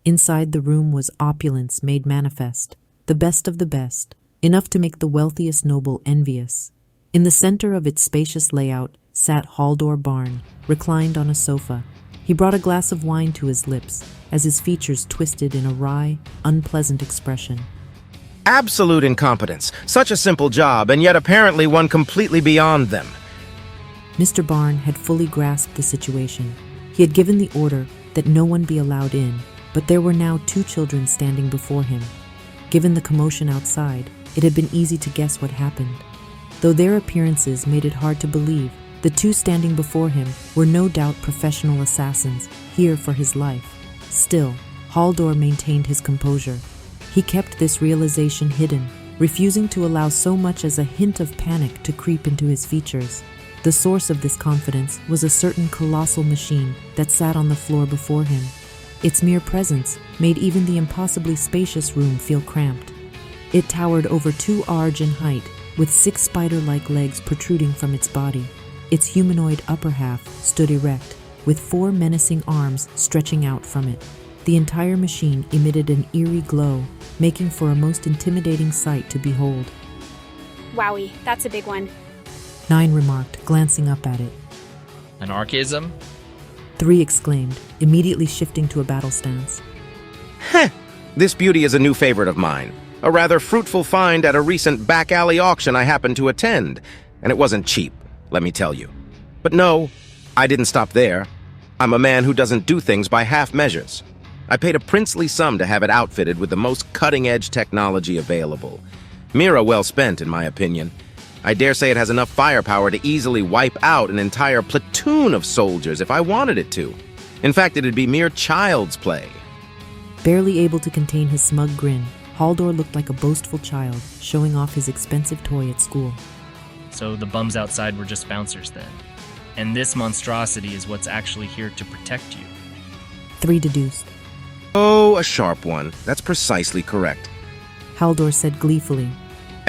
Inside the room was opulence made manifest, the best of the best, enough to make the wealthiest noble envious. In the center of its spacious layout sat Haldor Barn, reclined on a sofa. He brought a glass of wine to his lips, as his features twisted in a wry, unpleasant expression. Absolute incompetence. Such a simple job, and yet apparently one completely beyond them. Mr. Barn had fully grasped the situation. He had given the order that no one be allowed in, but there were now 2 children standing before him. Given the commotion outside, it had been easy to guess what happened. Though their appearances made it hard to believe, the 2 standing before him were no doubt professional assassins, here for his life. Still, Haldor maintained his composure. He kept this realization hidden, refusing to allow so much as a hint of panic to creep into his features. The source of this confidence was a certain colossal machine that sat on the floor before him. Its mere presence made even the impossibly spacious room feel cramped. It towered over 2 ards in height, with 6 spider-like legs protruding from its body. Its humanoid upper half stood erect, with 4 menacing arms stretching out from it. The entire machine emitted an eerie glow, making for a most intimidating sight to behold. Wowie, that's a big one. 9 remarked, glancing up at it. An archaism? 3 exclaimed, immediately shifting to a battle stance. Heh! This beauty is a new favorite of mine. A rather fruitful find at a recent back-alley auction I happened to attend. And it wasn't cheap, let me tell you. But no, I didn't stop there. I'm a man who doesn't do things by half measures. I paid a princely sum to have it outfitted with the most cutting-edge technology available. Mira well spent, in my opinion. I dare say it has enough firepower to easily wipe out an entire platoon of soldiers if I wanted it to. In fact, it'd be mere child's play. Barely able to contain his smug grin, Haldor looked like a boastful child, showing off his expensive toy at school. So the bums outside were just bouncers then. And this monstrosity is what's actually here to protect you. 3 deduced. Oh, a sharp one. That's precisely correct. Haldor said gleefully.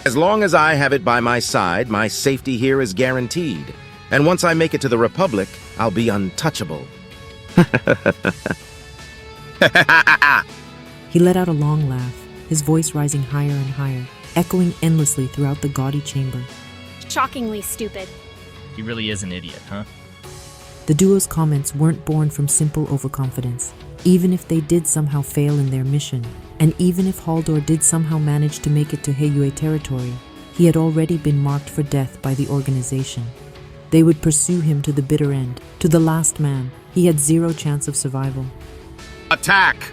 As long as I have it by my side, my safety here is guaranteed. And once I make it to the Republic, I'll be untouchable. He let out a long laugh, his voice rising higher and higher, echoing endlessly throughout the gaudy chamber. Shockingly stupid. He really is an idiot, huh? The duo's comments weren't born from simple overconfidence. Even if they did somehow fail in their mission, and even if Haldor did somehow manage to make it to Heiyue territory, he had already been marked for death by the organization. They would pursue him to the bitter end, to the last man. He had 0 chance of survival. Attack!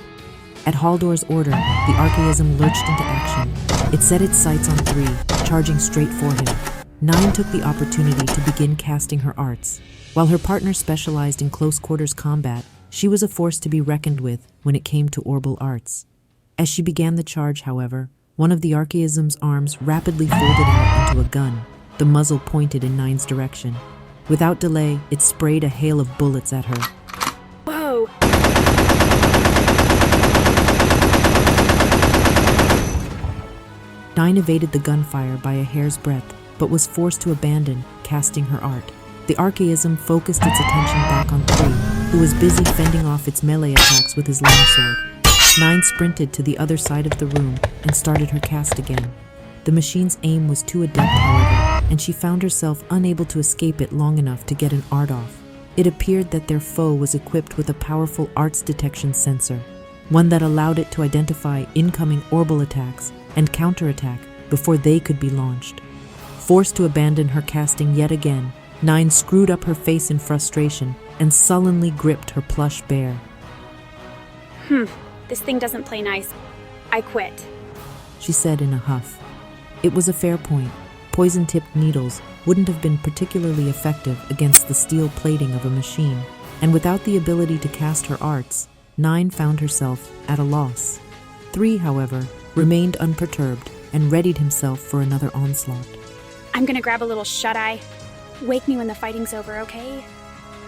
At Haldor's order, the archaism lurched into action. It set its sights on 3, charging straight for him. 9 took the opportunity to begin casting her arts. While her partner specialized in close-quarters combat, she was a force to be reckoned with when it came to orbal arts. As she began the charge, however, one of the archaism's arms rapidly folded out into a gun, the muzzle pointed in 9's direction. Without delay, it sprayed a hail of bullets at her. Whoa! Nine evaded the gunfire by a hair's breadth, but was forced to abandon, casting her art. The archaism focused its attention back on 3, who was busy fending off its melee attacks with his longsword. 9 sprinted to the other side of the room and started her cast again. The machine's aim was too adept, however, and she found herself unable to escape it long enough to get an art off. It appeared that their foe was equipped with a powerful arts detection sensor, one that allowed it to identify incoming orbal attacks and counterattack before they could be launched. Forced to abandon her casting yet again, 9 screwed up her face in frustration and sullenly gripped her plush bear. This thing doesn't play nice. I quit. She said in a huff. It was a fair point. Poison-tipped needles wouldn't have been particularly effective against the steel plating of a machine, and without the ability to cast her arts, 9 found herself at a loss. 3, however, remained unperturbed and readied himself for another onslaught. I'm gonna grab a little shut-eye. Wake me when the fighting's over, okay?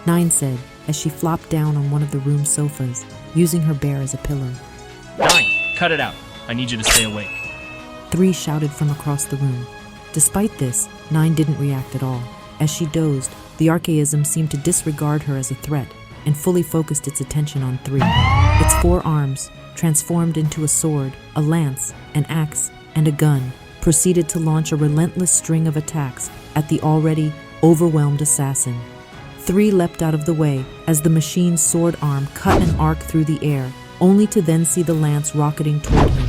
9 said as she flopped down on one of the room's sofas, using her bear as a pillow. 9, cut it out. I need you to stay awake. 3 shouted from across the room. Despite this, 9 didn't react at all. As she dozed, the archaism seemed to disregard her as a threat and fully focused its attention on 3. Its 4 arms, transformed into a sword, a lance, an axe, and a gun, proceeded to launch a relentless string of attacks at the already overwhelmed assassin. 3 leapt out of the way as the machine's sword arm cut an arc through the air, only to then see the lance rocketing toward him.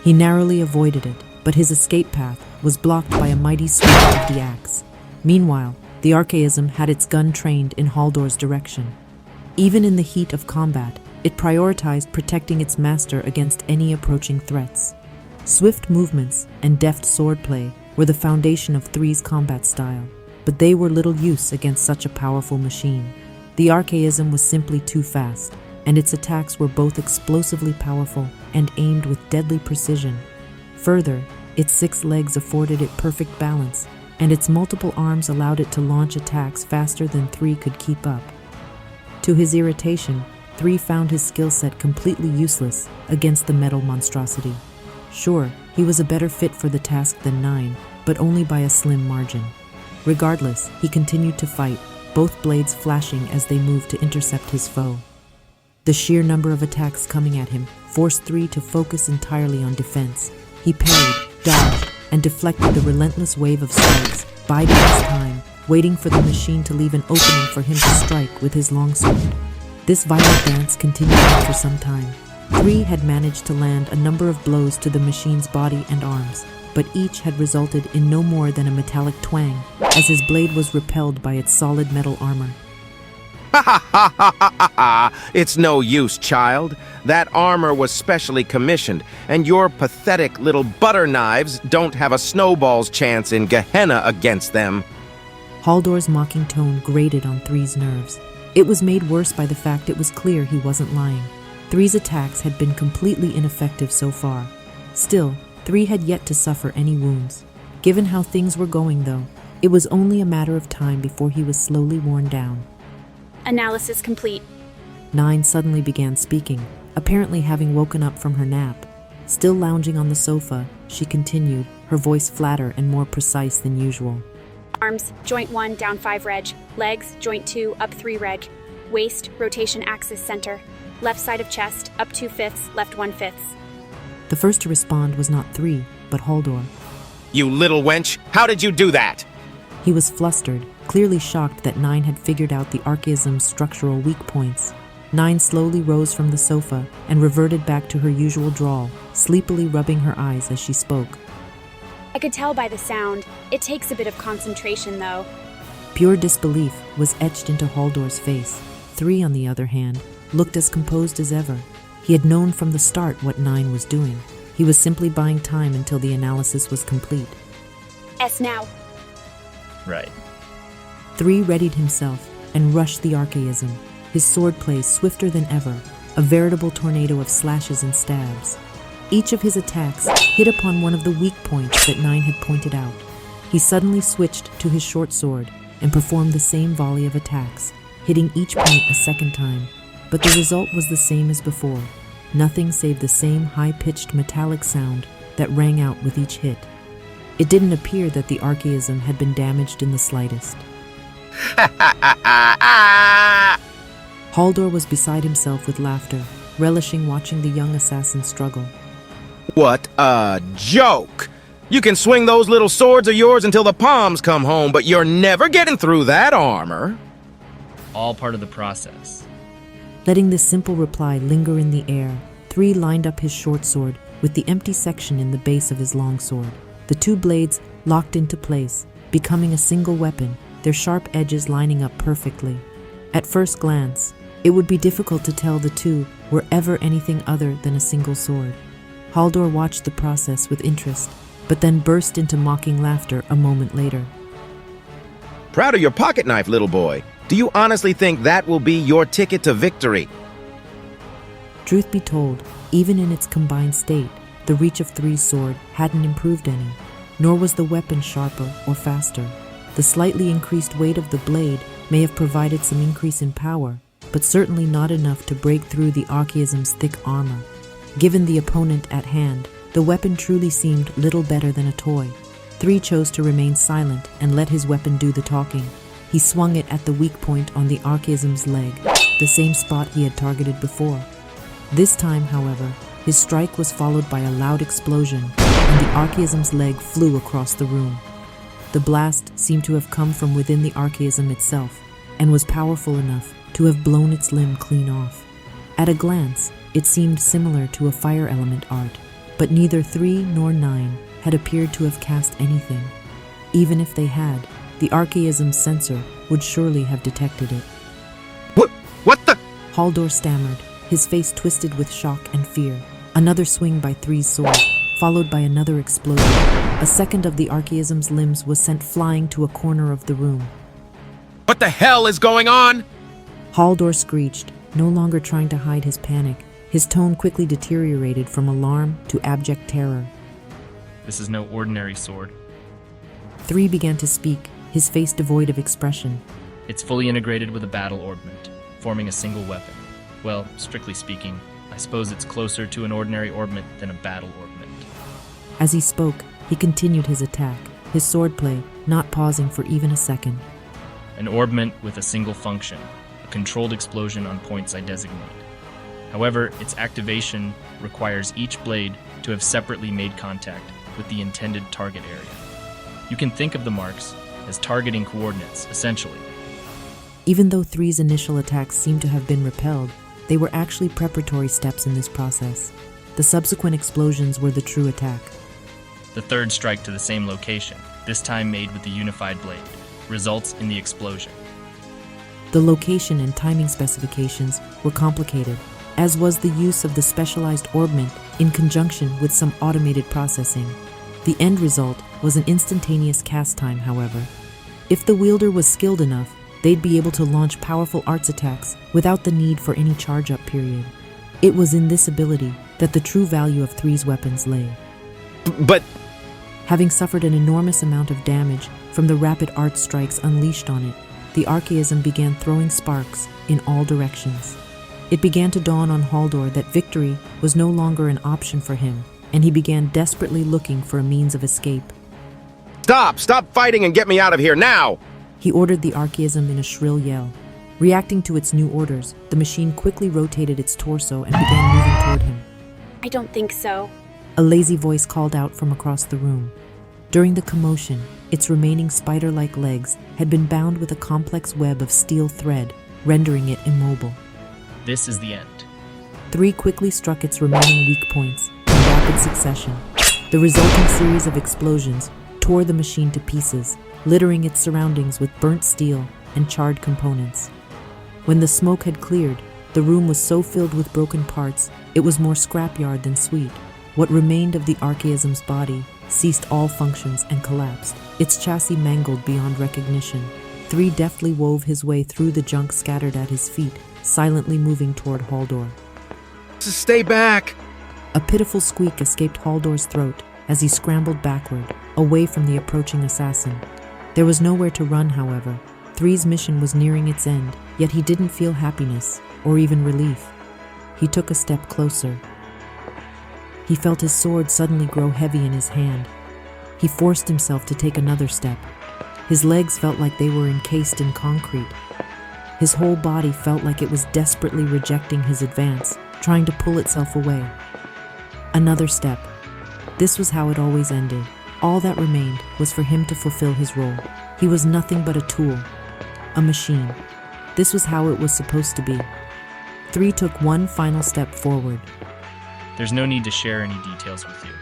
He narrowly avoided it, but his escape path was blocked by a mighty sweep of the axe. Meanwhile, the archaism had its gun trained in Haldor's direction. Even in the heat of combat, it prioritized protecting its master against any approaching threats. Swift movements and deft swordplay were the foundation of 3's combat style, but they were little use against such a powerful machine. The archaism was simply too fast, and its attacks were both explosively powerful and aimed with deadly precision. Further, its 6 legs afforded it perfect balance, and its multiple arms allowed it to launch attacks faster than 3 could keep up. To his irritation, 3 found his skill set completely useless against the metal monstrosity. Sure, he was a better fit for the task than 9, but only by a slim margin. Regardless, he continued to fight, both blades flashing as they moved to intercept his foe. The sheer number of attacks coming at him forced 3 to focus entirely on defense. He parried, dodged, and deflected the relentless wave of strikes, biding his time, waiting for the machine to leave an opening for him to strike with his longsword. This violent dance continued on for some time. 3 had managed to land a number of blows to the machine's body and arms, but each had resulted in no more than a metallic twang, as his blade was repelled by its solid metal armor. Ha ha ha ha ha ha ha! It's no use, child. That armor was specially commissioned, and your pathetic little butter knives don't have a snowball's chance in Gehenna against them. Haldor's mocking tone grated on 3's nerves. It was made worse by the fact it was clear he wasn't lying. 3's attacks had been completely ineffective so far. Still, 3 had yet to suffer any wounds. Given how things were going, though, it was only a matter of time before he was slowly worn down. Analysis complete. 9 suddenly began speaking, apparently having woken up from her nap. Still lounging on the sofa, she continued, her voice flatter and more precise than usual. Arms, joint 1, down 5 reg. Legs, joint 2, up 3 reg. Waist, rotation axis center. Left side of chest, up 2/5, left 1/5. The first to respond was not 3, but Haldor. You little wench, how did you do that? He was flustered, clearly shocked that 9 had figured out the archaism's structural weak points. 9 slowly rose from the sofa and reverted back to her usual drawl, sleepily rubbing her eyes as she spoke. I could tell by the sound. It takes a bit of concentration, though. Pure disbelief was etched into Haldor's face. 3, on the other hand, looked as composed as ever. He had known from the start what 9 was doing. He was simply buying time until the analysis was complete. S now. Right. 3 readied himself and rushed the archaism, his swordplay swifter than ever, a veritable tornado of slashes and stabs. Each of his attacks hit upon one of the weak points that 9 had pointed out. He suddenly switched to his short sword and performed the same volley of attacks, hitting each point a second time. But the result was the same as before, nothing save the same high-pitched metallic sound that rang out with each hit. It didn't appear that the archaism had been damaged in the slightest. Haldor was beside himself with laughter, relishing watching the young assassin struggle. What a joke! You can swing those little swords of yours until the palms come home, but you're never getting through that armor. All part of the process. Letting this simple reply linger in the air, 3 lined up his short sword with the empty section in the base of his long sword. The 2 blades locked into place, becoming a single weapon, their sharp edges lining up perfectly. At first glance, it would be difficult to tell the 2 were ever anything other than a single sword. Haldor watched the process with interest, but then burst into mocking laughter a moment later. Proud of your pocket knife, little boy. Do you honestly think that will be your ticket to victory? Truth be told, even in its combined state, the reach of 3's sword hadn't improved any, nor was the weapon sharper or faster. The slightly increased weight of the blade may have provided some increase in power, but certainly not enough to break through the archaism's thick armor. Given the opponent at hand, the weapon truly seemed little better than a toy. 3 chose to remain silent and let his weapon do the talking. He swung it at the weak point on the archaism's leg, the same spot he had targeted before. This time, however, his strike was followed by a loud explosion, and the archaism's leg flew across the room. The blast seemed to have come from within the archaism itself, and was powerful enough to have blown its limb clean off. At a glance, it seemed similar to a fire element art, but neither 3 nor 9 had appeared to have cast anything. Even if they had, the archaism's sensor would surely have detected it. What the? Haldor stammered, his face twisted with shock and fear. Another swing by 3's sword, followed by another explosion. A second of the archaism's limbs was sent flying to a corner of the room. What the hell is going on? Haldor screeched, no longer trying to hide his panic. His tone quickly deteriorated from alarm to abject terror. This is no ordinary sword. 3 began to speak, his face devoid of expression. It's fully integrated with a battle orbment, forming a single weapon. Well, strictly speaking, I suppose it's closer to an ordinary orbment than a battle orbment. As he spoke, he continued his attack, his swordplay not pausing for even a second. An orbment with a single function, a controlled explosion on points I designate. However, its activation requires each blade to have separately made contact with the intended target area. You can think of the marks as targeting coordinates, essentially. Even though 3's initial attacks seemed to have been repelled, they were actually preparatory steps in this process. The subsequent explosions were the true attack. The third strike to the same location, this time made with the unified blade, results in the explosion. The location and timing specifications were complicated, as was the use of the specialized orbment in conjunction with some automated processing. The end result was an instantaneous cast time, however. If the wielder was skilled enough, they'd be able to launch powerful arts attacks without the need for any charge-up period. It was in this ability that the true value of 3's weapons lay. But Having suffered an enormous amount of damage from the rapid art strikes unleashed on it, the archaism began throwing sparks in all directions. It began to dawn on Haldor that victory was no longer an option for him, and he began desperately looking for a means of escape. Stop fighting and get me out of here now! He ordered the archaism in a shrill yell. Reacting to its new orders, the machine quickly rotated its torso and began moving toward him. I don't think so. A lazy voice called out from across the room. During the commotion, its remaining spider-like legs had been bound with a complex web of steel thread, rendering it immobile. This is the end. 3 quickly struck its remaining weak points in rapid succession. The resulting series of explosions tore the machine to pieces, littering its surroundings with burnt steel and charred components. When the smoke had cleared, the room was so filled with broken parts, it was more scrapyard than sweet. What remained of the archaism's body ceased all functions and collapsed, its chassis mangled beyond recognition. 3 deftly wove his way through the junk scattered at his feet, silently moving toward Haldor. Stay back! A pitiful squeak escaped Haldor's throat as he scrambled backward, away from the approaching assassin. There was nowhere to run, however. 3's mission was nearing its end, yet he didn't feel happiness, or even relief. He took a step closer. He felt his sword suddenly grow heavy in his hand. He forced himself to take another step. His legs felt like they were encased in concrete. His whole body felt like it was desperately rejecting his advance, trying to pull itself away. Another step. This was how it always ended. All that remained was for him to fulfill his role. He was nothing but a tool, a machine. This was how it was supposed to be. 3 took one final step forward. There's no need to share any details with you.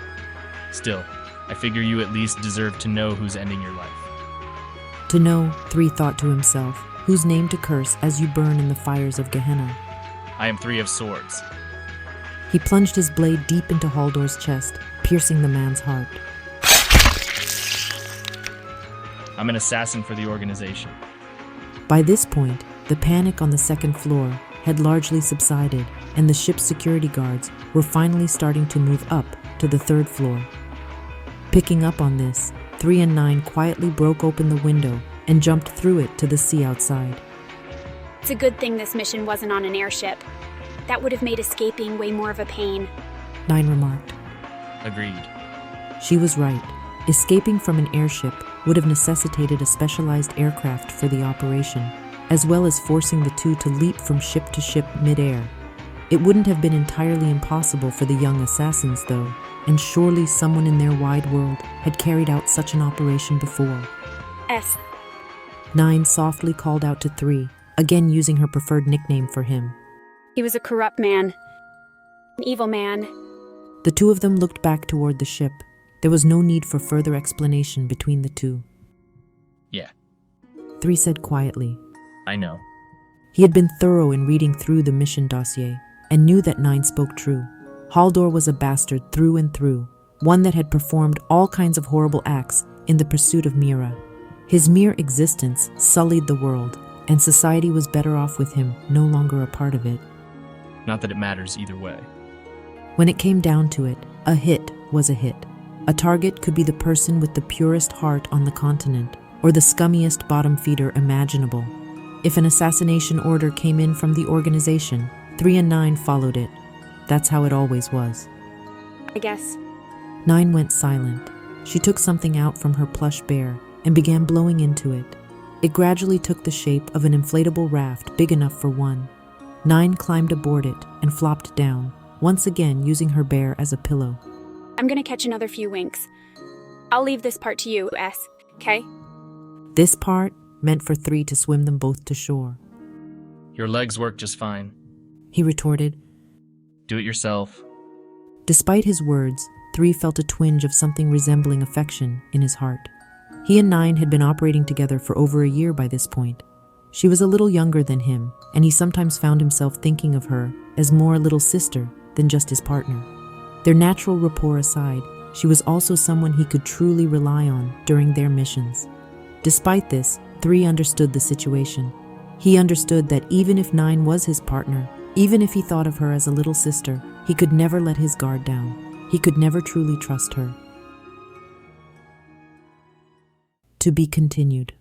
Still, I figure you at least deserve to know who's ending your life. To know, 3 thought to himself, whose name to curse as you burn in the fires of Gehenna. I am 3 of swords. He plunged his blade deep into Haldor's chest, piercing the man's heart. I'm an assassin for the organization. By this point, the panic on the second floor had largely subsided, and the ship's security guards were finally starting to move up to the 3rd floor. Picking up on this, 3 and 9 quietly broke open the window and jumped through it to the sea outside. It's a good thing this mission wasn't on an airship. That would have made escaping way more of a pain. 9 remarked. Agreed. She was right. Escaping from an airship would have necessitated a specialized aircraft for the operation, as well as forcing the 2 to leap from ship to ship mid-air. It wouldn't have been entirely impossible for the young assassins, though, and surely someone in their wide world had carried out such an operation before. S. 9 softly called out to 3, again using her preferred nickname for him. He was a corrupt man. An evil man. The two of them looked back toward the ship. There was no need for further explanation between the two. Yeah, 3 said quietly. I know. He had been thorough in reading through the mission dossier and knew that 9 spoke true. Haldor was a bastard through and through, one that had performed all kinds of horrible acts in the pursuit of Mira. His mere existence sullied the world, and society was better off with him no longer a part of it. Not that it matters either way. When it came down to it, a hit was a hit. A target could be the person with the purest heart on the continent, or the scummiest bottom feeder imaginable. If an assassination order came in from the organization, 3 and 9 followed it. That's how it always was. I guess. 9 went silent. She took something out from her plush bear and began blowing into it. It gradually took the shape of an inflatable raft big enough for one. 9 climbed aboard it and flopped down, once again using her bear as a pillow. I'm gonna catch another few winks. I'll leave this part to you, S. Okay? This part meant for 3 to swim them both to shore. Your legs work just fine. He retorted. Do it yourself. Despite his words, 3 felt a twinge of something resembling affection in his heart. He and 9 had been operating together for over a year by this point. She was a little younger than him, and he sometimes found himself thinking of her as more a little sister than just his partner. Their natural rapport aside, she was also someone he could truly rely on during their missions. Despite this, 3 understood the situation. He understood that even if 9 was his partner, even if he thought of her as a little sister, he could never let his guard down. He could never truly trust her. To be continued.